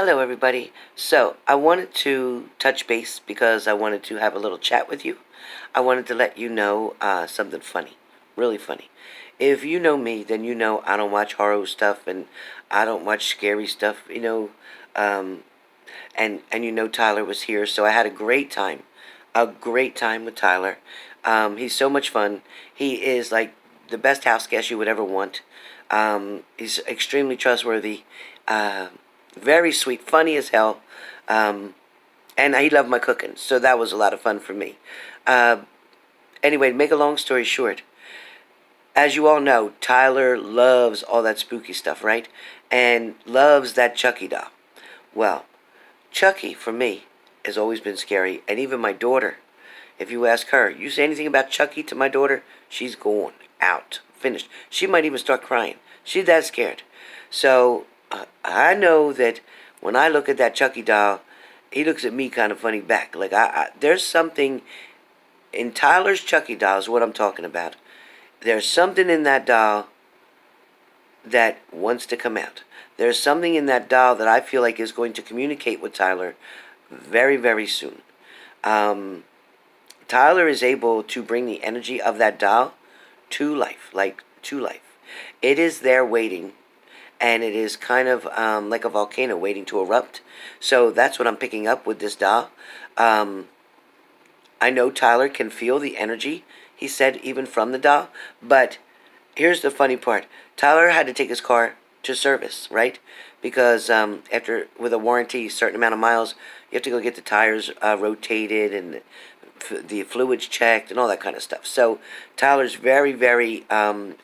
Hello, everybody. So, I wanted to touch base because I wanted to have a little chat with you. I wanted to let you know something funny, really funny. If you know me, then you know I don't watch horror stuff and I don't watch scary stuff, um, and you know Tyler was here, so I had a great time with Tyler. He's so much fun. He is like the best house guest you would ever want. He's extremely trustworthy. Very sweet, funny as hell, and he loved my cooking, so that was a lot of fun for me. Uh, anyway, to make a long story short, as you all know, Tyler loves all that spooky stuff, right? And loves that Chucky doll. Well, Chucky, for me, has always been scary, and even my daughter. If you ask her, you say anything about Chucky to my daughter, she's going out, finished. She might even start crying. She's that scared. So I know that when I look at that Chucky doll, he looks at me kind of funny back. Like there's something in Tyler's Chucky doll is what I'm talking about. There's something in that doll that wants to come out. There's something in that doll that I feel like is going to communicate with Tyler very, very soon. Tyler is able to bring the energy of that doll to life, like to life. It is there waiting, and it is kind of like a volcano waiting to erupt. So that's what I'm picking up with this doll. I know Tyler can feel the energy, he said, even from the doll. But here's the funny part. Tyler had to take his car to service, right? Because after, with a warranty, a certain amount of miles, you have to go get the tires rotated and the fluids checked and all that kind of stuff. So Tyler's very, very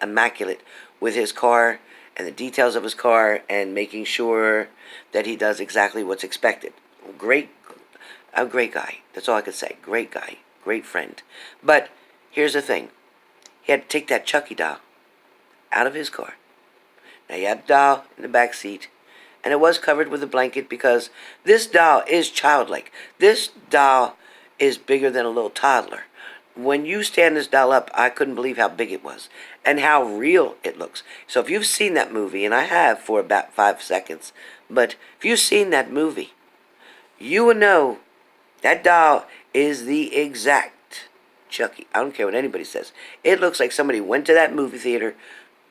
immaculate with his car and the details of his car and making sure that he does exactly what's expected. A great guy. That's all I could say. Great guy. Great friend. But here's the thing. He had to take that Chucky doll out of his car. Now, you had the doll in the back seat, and it was covered with a blanket because this doll is childlike. This doll is bigger than a little toddler. When you stand this doll up, I couldn't believe how big it was and how real it looks. So if you've seen that movie, and I have for about 5 seconds, but if you've seen that movie, you will know that doll is the exact Chucky. I don't care what anybody says. It looks like somebody went to that movie theater,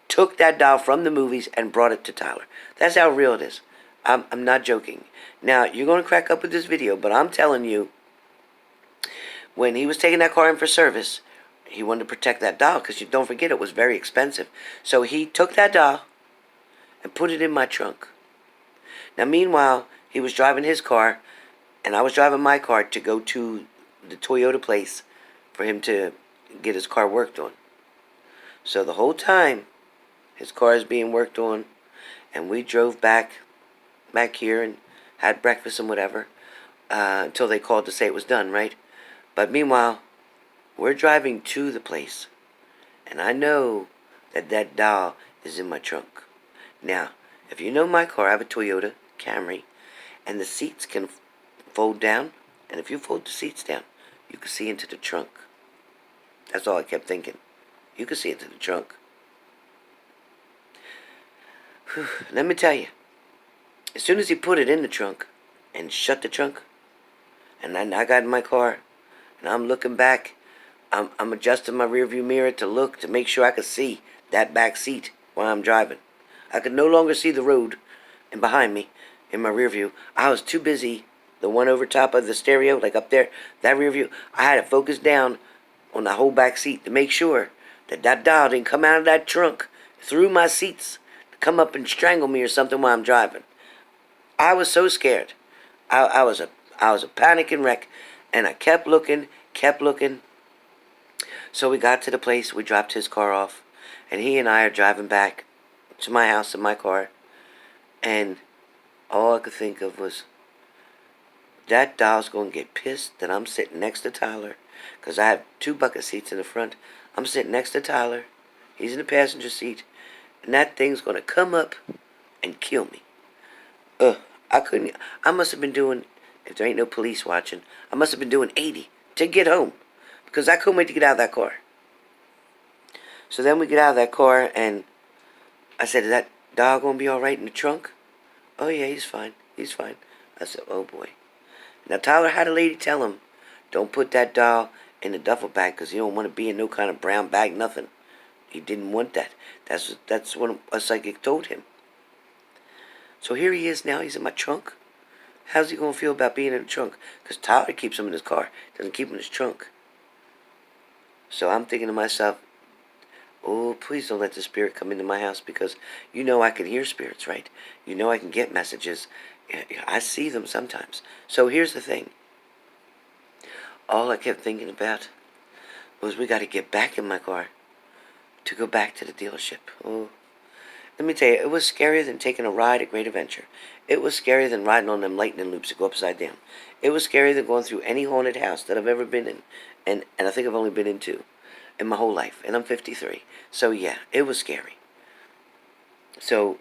took that doll from the movies, and brought it to Tyler. That's how real it is. I'm not joking. Now, you're going to crack up with this video, but I'm telling you, when he was taking that car in for service, he wanted to protect that doll because you don't forget it was very expensive. So he took that doll and put it in my trunk. Now, meanwhile, he was driving his car, and I was driving my car to go to the Toyota place for him to get his car worked on. So the whole time, his car is being worked on, and we drove back here and had breakfast and whatever until they called to say it was done, right? But meanwhile, we're driving to the place, and I know that that doll is in my trunk. Now, if you know my car, I have a Toyota Camry, and the seats can fold down, and if you fold the seats down, you can see into the trunk. That's all I kept thinking. You can see into the trunk. Whew, let me tell you, as soon as he put it in the trunk and shut the trunk, and I got in my car, and I'm looking back, I'm adjusting my rearview mirror to look to make sure I could see that back seat while I'm driving. I could no longer see the road and behind me in my rearview. I was too busy. The one over top of the stereo, like up there, that rearview, I had it focused down on the whole back seat to make sure that that doll didn't come out of that trunk through my seats to come up and strangle me or something while I'm driving. I was so scared. I was a panicking wreck, and I kept looking. So we got to the place, we dropped his car off, and he and I are driving back to my house in my car, and all I could think of was, that doll's going to get pissed that I'm sitting next to Tyler, because I have 2 bucket seats in the front. I'm sitting next to Tyler, he's in the passenger seat, and that thing's going to come up and kill me. I must have been doing, if there ain't no police watching, I must have been doing 80 to get home, because I couldn't wait to get out of that car. So then we get out of that car, and I said, is that dog going to be all right in the trunk? Oh, yeah, he's fine. He's fine. I said, oh boy. Now Tyler had a lady tell him, don't put that doll in the duffel bag because you don't want to be in no kind of brown bag, nothing. He didn't want that. That's what a psychic told him. So here he is now. He's in my trunk. How's he going to feel about being in the trunk? Because Tyler keeps him in his car. Doesn't keep him in his trunk. So I'm thinking to myself, oh, please don't let the spirit come into my house because you know I can hear spirits, right? You know I can get messages. I see them sometimes. So here's the thing. All I kept thinking about was we got to get back in my car to go back to the dealership. Oh, let me tell you, it was scarier than taking a ride at Great Adventure. It was scarier than riding on them lightning loops that go upside down. It was scarier than going through any haunted house that I've ever been in. And I think I've only been in 2 in my whole life. And I'm 53. So yeah, it was scary. So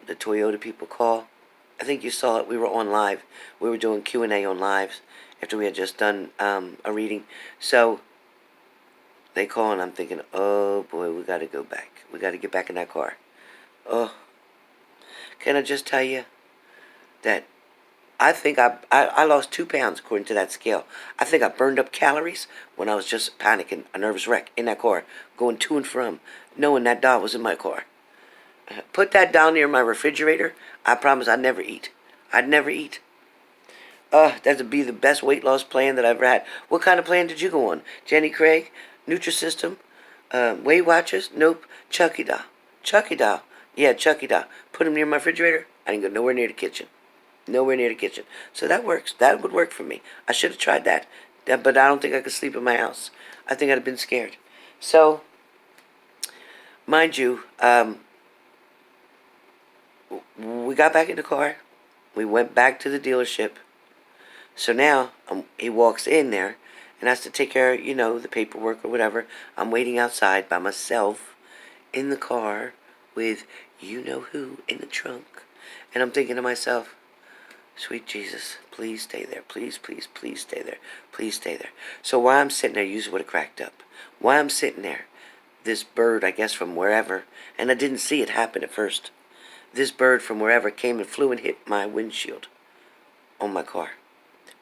the Toyota people call. I think you saw it. We were on live. We were doing Q&A on lives after we had just done a reading. So they call and I'm thinking, oh boy, we got to go back. We got to get back in that car. Oh, can I just tell you that I think I lost 2 pounds according to that scale. I think I burned up calories when I was just panicking, a nervous wreck in that car, going to and from, knowing that doll was in my car. Put that down near my refrigerator. I promise I'd never eat. I'd never eat. That would be the best weight loss plan that I've ever had. What kind of plan did you go on? Jenny Craig? Nutrisystem? Weight Watchers? Nope. Chucky doll. Chucky doll. Yeah, Chucky doll. Put him near my refrigerator. I didn't go nowhere near the kitchen. Nowhere near the kitchen. So that works. That would work for me. I should have tried that. But I don't think I could sleep in my house. I think I'd have been scared. So, mind you, we got back in the car. We went back to the dealership. So now, he walks in there and has to take care of, the paperwork or whatever. I'm waiting outside by myself in the car with you-know-who in the trunk. And I'm thinking to myself, sweet Jesus, please stay there. Please, please, please stay there. Please stay there. So while I'm sitting there, usually would have cracked up. While I'm sitting there, this bird, I guess from wherever, and I didn't see it happen at first. This bird from wherever came and flew and hit my windshield on my car.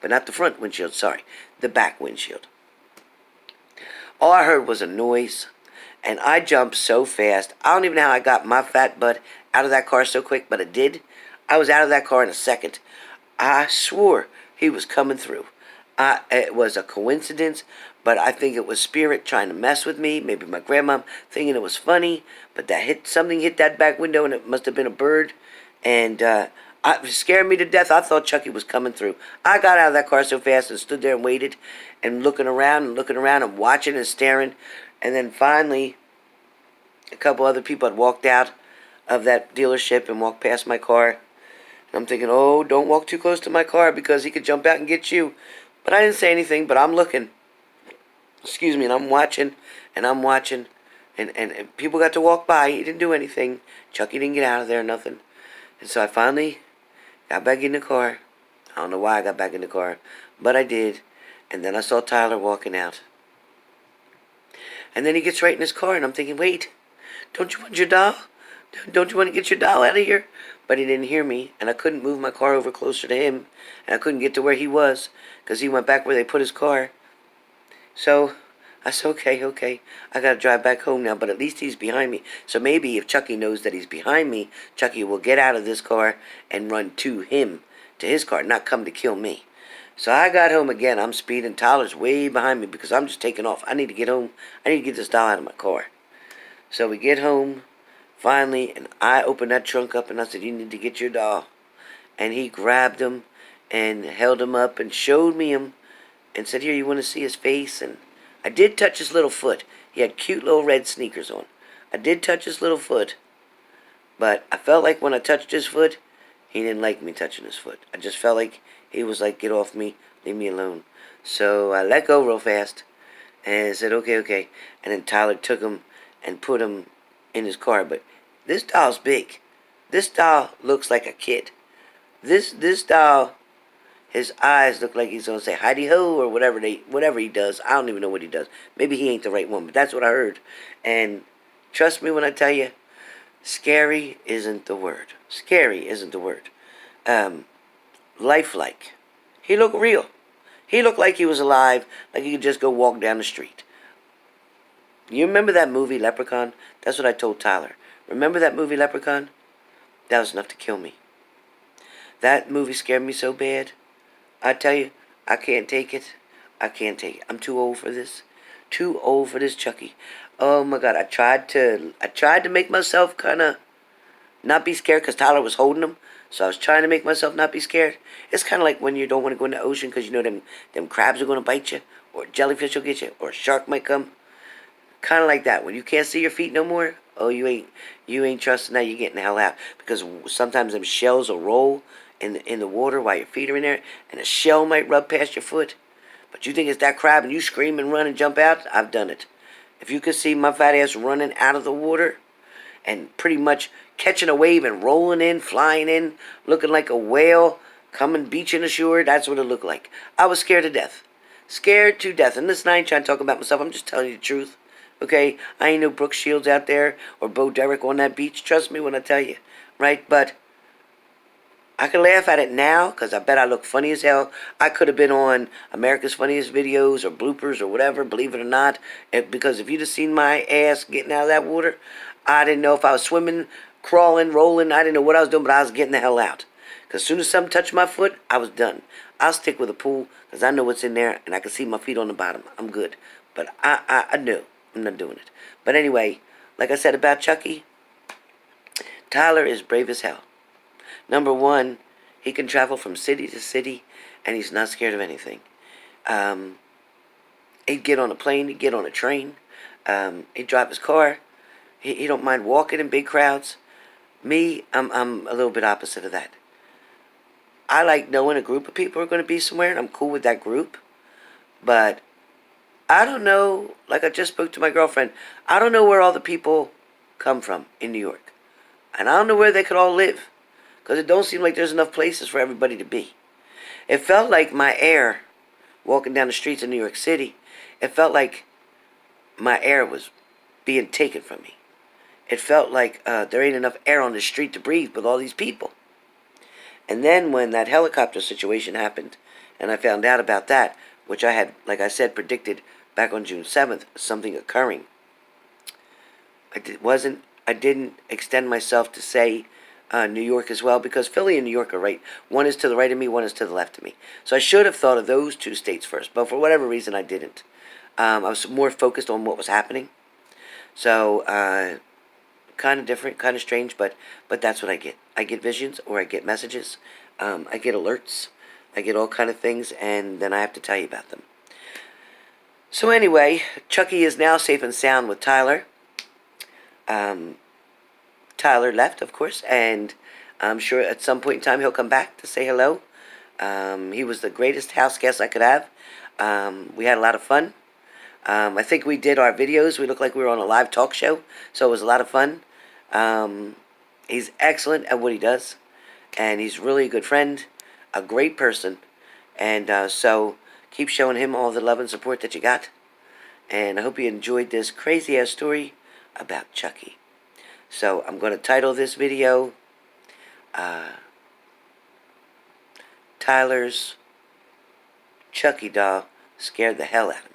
But not the front windshield, sorry. The back windshield. All I heard was a noise, and I jumped so fast. I don't even know how I got my fat butt out of that car so quick, but it did. I was out of that car in a second. I swore he was coming through. It was a coincidence, but I think it was spirit trying to mess with me. Maybe my grandma thinking it was funny, but something hit that back window, and it must have been a bird, and it scared me to death. I thought Chucky was coming through. I got out of that car so fast and stood there and waited, and looking around and watching and staring, and then finally, a couple other people had walked out of that dealership and walked past my car. I'm thinking, oh, don't walk too close to my car because he could jump out and get you. But I didn't say anything, but I'm looking. Excuse me, and I'm watching, and people got to walk by. He didn't do anything. Chucky didn't get out of there, nothing. And so I finally got back in the car. I don't know why I got back in the car, but I did. And then I saw Tyler walking out. And then he gets right in his car, and I'm thinking, wait, don't you want your doll? Don't you want to get your doll out of here? But he didn't hear me, and I couldn't move my car over closer to him, and I couldn't get to where he was, because he went back where they put his car. So I said, okay, I got to drive back home now, but at least he's behind me. So maybe if Chucky knows that he's behind me, Chucky will get out of this car and run to him, to his car, not come to kill me. So I got home again. I'm speeding. Tyler's way behind me because I'm just taking off. I need to get home. I need to get this doll out of my car. So we get home. Finally, and I opened that trunk up and I said, you need to get your doll. And he grabbed him and held him up and showed me him and said, here, you want to see his face? And I did touch his little foot. He had cute little red sneakers on. I did touch his little foot. But I felt like when I touched his foot, he didn't like me touching his foot. I just felt like he was like, get off me, leave me alone. So I let go real fast and said, okay. And then Tyler took him and put him in his car. But this doll's big. This doll looks like a kid. This doll, his eyes look like he's gonna say hidey ho or whatever he does. I don't even know what he does. Maybe he ain't the right one, but that's what I heard. And trust me when I tell you, scary isn't the word. Scary isn't the word. lifelike. He looked real. He looked like he was alive, like he could just go walk down the street. You remember that movie, Leprechaun? That's what I told Tyler. Remember that movie, Leprechaun? That was enough to kill me. That movie scared me so bad. I tell you, I can't take it. I can't take it. I'm too old for this. Too old for this Chucky. Oh my God! I tried to make myself kind of not be scared because Tyler was holding him. So I was trying to make myself not be scared. It's kind of like when you don't want to go in the ocean because you know them crabs are going to bite you, or jellyfish will get you, or a shark might come. Kind of like that. When you can't see your feet no more, oh, you ain't trusting that you're getting the hell out. Because sometimes them shells will roll in the water while your feet are in there, and a shell might rub past your foot. But you think it's that crab and you scream and run and jump out? I've done it. If you could see my fat ass running out of the water and pretty much catching a wave and rolling in, flying in, looking like a whale, coming beaching ashore, that's what it looked like. I was scared to death. Scared to death. And listen, I ain't trying to talk about myself. I'm just telling you the truth. Okay? I ain't no Brooke Shields out there or Bo Derek on that beach. Trust me when I tell you. Right? But I can laugh at it now because I bet I look funny as hell. I could have been on America's Funniest Videos or bloopers or whatever, believe it or not. Because if you'd have seen my ass getting out of that water, I didn't know if I was swimming, crawling, rolling. I didn't know what I was doing, but I was getting the hell out. Because as soon as something touched my foot, I was done. I'll stick with a pool because I know what's in there and I can see my feet on the bottom. I'm good. But I know I'm not doing it. But anyway, like I said about Chucky, Tyler is brave as hell. Number one, he can travel from city to city, and he's not scared of anything. He'd get on a plane, he'd get on a train, he'd drive his car. He don't mind walking in big crowds. Me, I'm a little bit opposite of that. I like knowing a group of people are going to be somewhere, and I'm cool with that group. But I don't know, like I just spoke to my girlfriend, I don't know where all the people come from in New York. And I don't know where they could all live. Because it don't seem like there's enough places for everybody to be. It felt like my air, walking down the streets of New York City, it felt like my air was being taken from me. It felt like there ain't enough air on the street to breathe with all these people. And then when that helicopter situation happened, and I found out about that, which I had, like I said, predicted back on June 7th, something occurring, I didn't extend myself to say New York as well, because Philly and New York are right. One is to the right of me, one is to the left of me. So I should have thought of those two states first, but for whatever reason I didn't. I was more focused on what was happening. So, kind of different, kind of strange, but that's what I get. I get visions, or I get messages. I get alerts. I get all kind of things, and then I have to tell you about them. So anyway, Chucky is now safe and sound with Tyler. Tyler left, of course, and I'm sure at some point in time he'll come back to say hello. He was the greatest house guest I could have. We had a lot of fun. I think we did our videos. We looked like we were on a live talk show, so it was a lot of fun. He's excellent at what he does, and he's really a good friend, a great person, and so keep showing him all the love and support that you got. And I hope you enjoyed this crazy-ass story about Chucky. So I'm going to title this video, Tyler's Chucky doll scared the hell out of me.